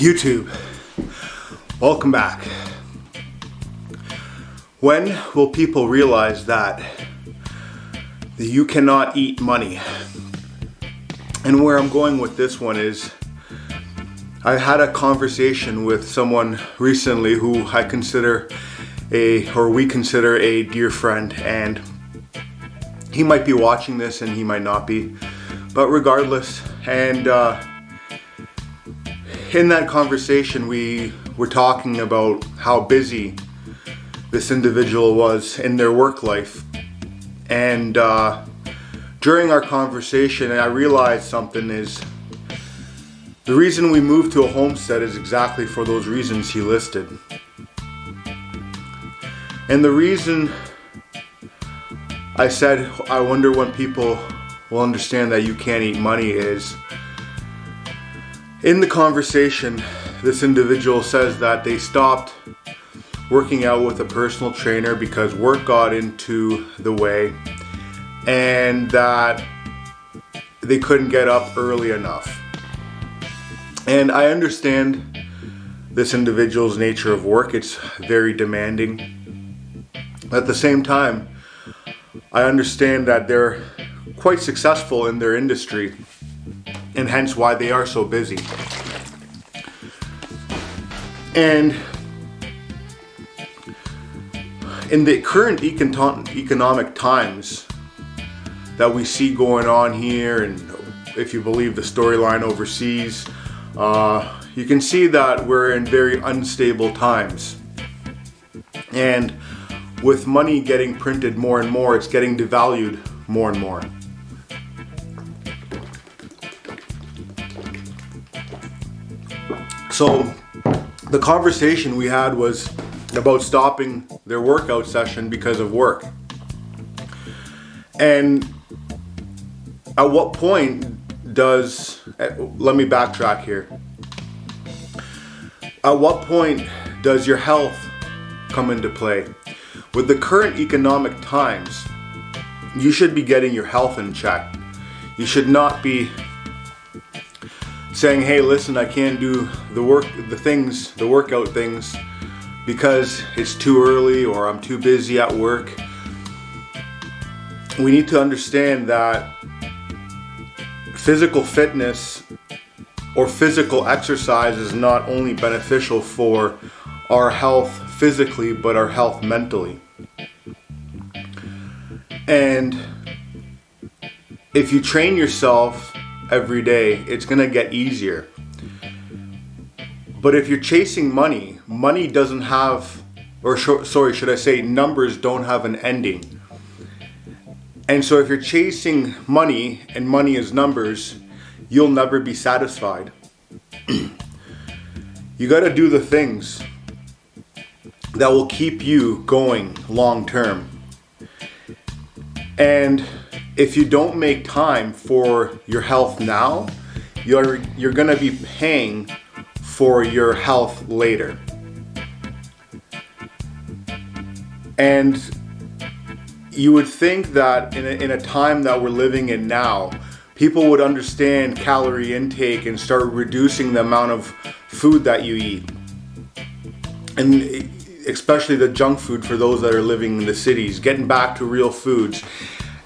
YouTube, welcome back. When will people realize that you cannot eat money? And where I'm going with this one is, I had a conversation with someone recently who we consider a dear friend, and he might be watching this and he might not be, but regardless, and in that conversation we were talking about how busy this individual was in their work life, and during our conversation I realized something is the reason we moved to a homestead is exactly for those reasons he listed. And the reason I said I wonder when people will understand that you can't eat money is, in the conversation this individual says that they stopped working out with a personal trainer because work got into the way and that they couldn't get up early enough. And I understand this individual's nature of work. It's very demanding. At the same time, I understand that they're quite successful in their industry and hence why they are so busy. And in the current economic times that we see going on here, and if you believe the storyline overseas, you can see that we're in very unstable times. And with money getting printed more and more, it's getting devalued more and more. So the conversation we had was about stopping their workout session because of work. And at what point let me backtrack here. At what point does your health come into play? With the current economic times, you should be getting your health in check. You should not be saying, hey, listen, I can't do the workout things because it's too early or I'm too busy at work. We need to understand that physical fitness or physical exercise is not only beneficial for our health physically, but our health mentally. And if you train yourself every day, it's going to get easier. But if you're chasing money, money doesn't have, numbers don't have an ending. And so if you're chasing money and money is numbers, you'll never be satisfied. You got to do the things that will keep you going long term. And if you don't make time for your health now, you're going to be paying for your health later. And you would think that in a time that we're living in now, people would understand calorie intake and start reducing the amount of food that you eat. And especially the junk food for those that are living in the cities, getting back to real foods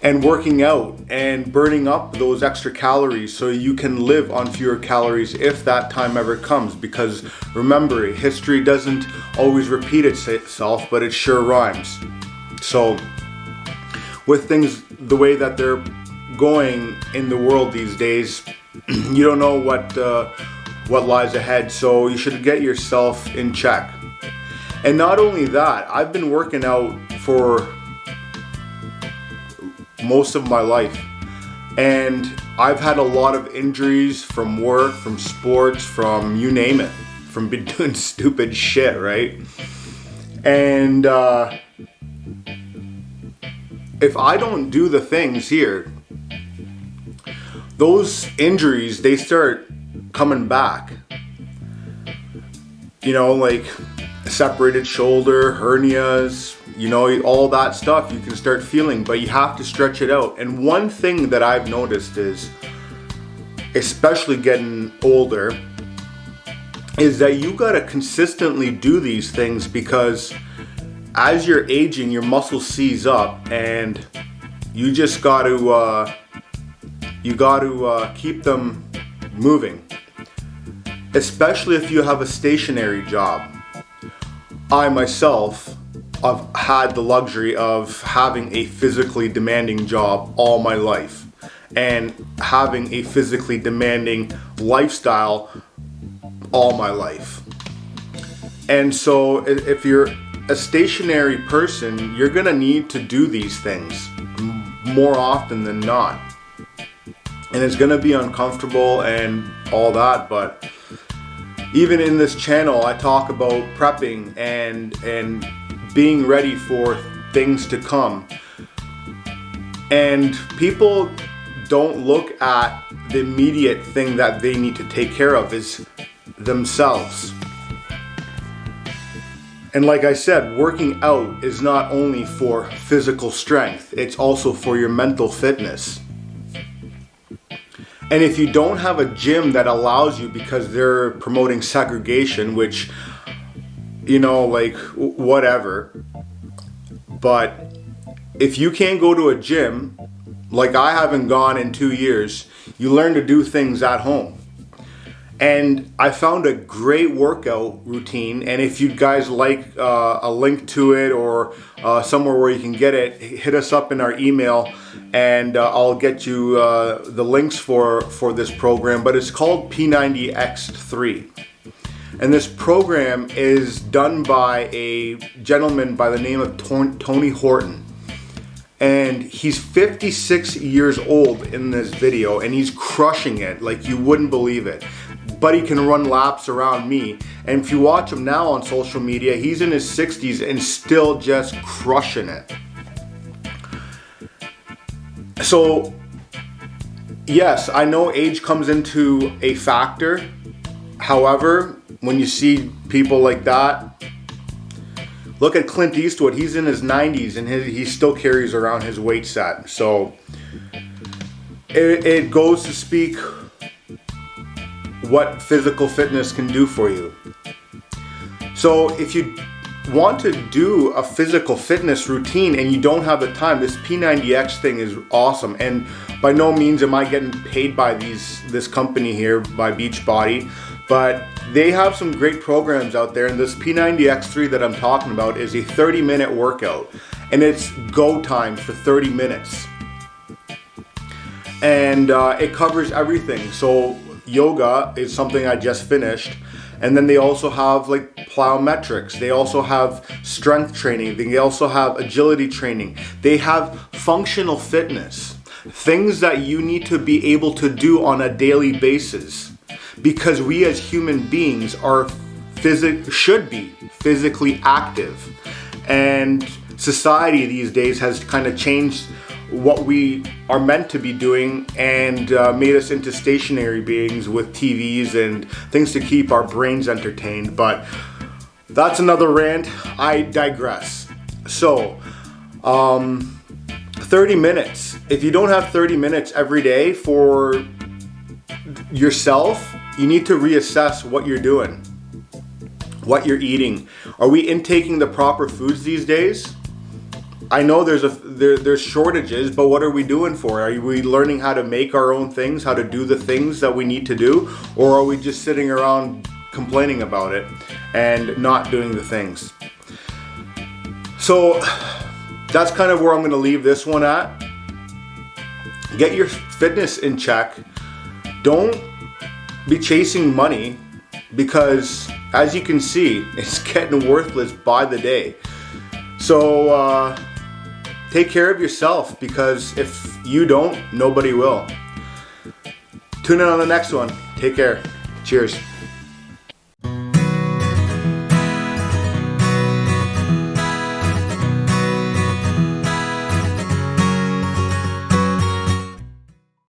and working out and burning up those extra calories so you can live on fewer calories if that time ever comes. Because remember, history doesn't always repeat itself, but it sure rhymes. So with things the way that they're going in the world these days, you don't know what lies ahead, so you should get yourself in check. And not only that, I've been working out for most of my life, and I've had a lot of injuries from work, from sports, from you name it, from doing stupid shit, right? And if I don't do the things here, those injuries, they start coming back. You know, like separated shoulder, hernias, you know, all that stuff you can start feeling, but you have to stretch it out. And one thing that I've noticed is, especially getting older, is that you gotta consistently do these things, because as you're aging, your muscles seize up, and you just gotta keep them moving, especially if you have a stationary job. I myself have had the luxury of having a physically demanding job all my life and having a physically demanding lifestyle all my life. And so if you're a stationary person, you're gonna need to do these things more often than not. And it's gonna be uncomfortable and all that, but even in this channel, I talk about prepping and being ready for things to come. And people don't look at the immediate thing that they need to take care of is themselves. And like I said, working out is not only for physical strength, it's also for your mental fitness. And if you don't have a gym that allows you, because they're promoting segregation, which, you know, like, whatever. But if you can't go to a gym, like I haven't gone in 2 years, you learn to do things at home. And I found a great workout routine, and if you guys like a link to it or somewhere where you can get it, hit us up in our email, and I'll get you the links for this program. But it's called P90X3. And this program is done by a gentleman by the name of Tony Horton. And he's 56 years old in this video, and he's crushing it like you wouldn't believe it. But he can run laps around me. And if you watch him now on social media, he's in his 60s and still just crushing it. So, yes, I know age comes into a factor. However, when you see people like that, look at Clint Eastwood. He's in his 90s and he still carries around his weight set. So it goes to speak what physical fitness can do for you. So if you want to do a physical fitness routine and you don't have the time, this P90X thing is awesome. And by no means am I getting paid by this company here, by Beachbody, but they have some great programs out there. And this P90X3 that I'm talking about is a 30-minute workout, and it's go time for 30 minutes. And it covers everything. So yoga is something I just finished. And then they also have like plyometrics. They also have strength training. They also have agility training. They have functional fitness. Things that you need to be able to do on a daily basis. Because we as human beings should be physically active. And society these days has kind of changed what we are meant to be doing and made us into stationary beings with TVs and things to keep our brains entertained. But that's another rant. I digress. So 30 minutes. If you don't have 30 minutes every day for yourself, you need to reassess what you're doing, what you're eating. Are we intaking the proper foods these days? I know there's shortages, but what are we doing for? Are we learning how to make our own things, how to do the things that we need to do? Or are we just sitting around complaining about it and not doing the things? So that's kind of where I'm going to leave this one at. Get your fitness in check. Don't be chasing money, because as you can see, it's getting worthless by the day. So take care of yourself, because if you don't, nobody will. Tune in on the next one. Take care. Cheers.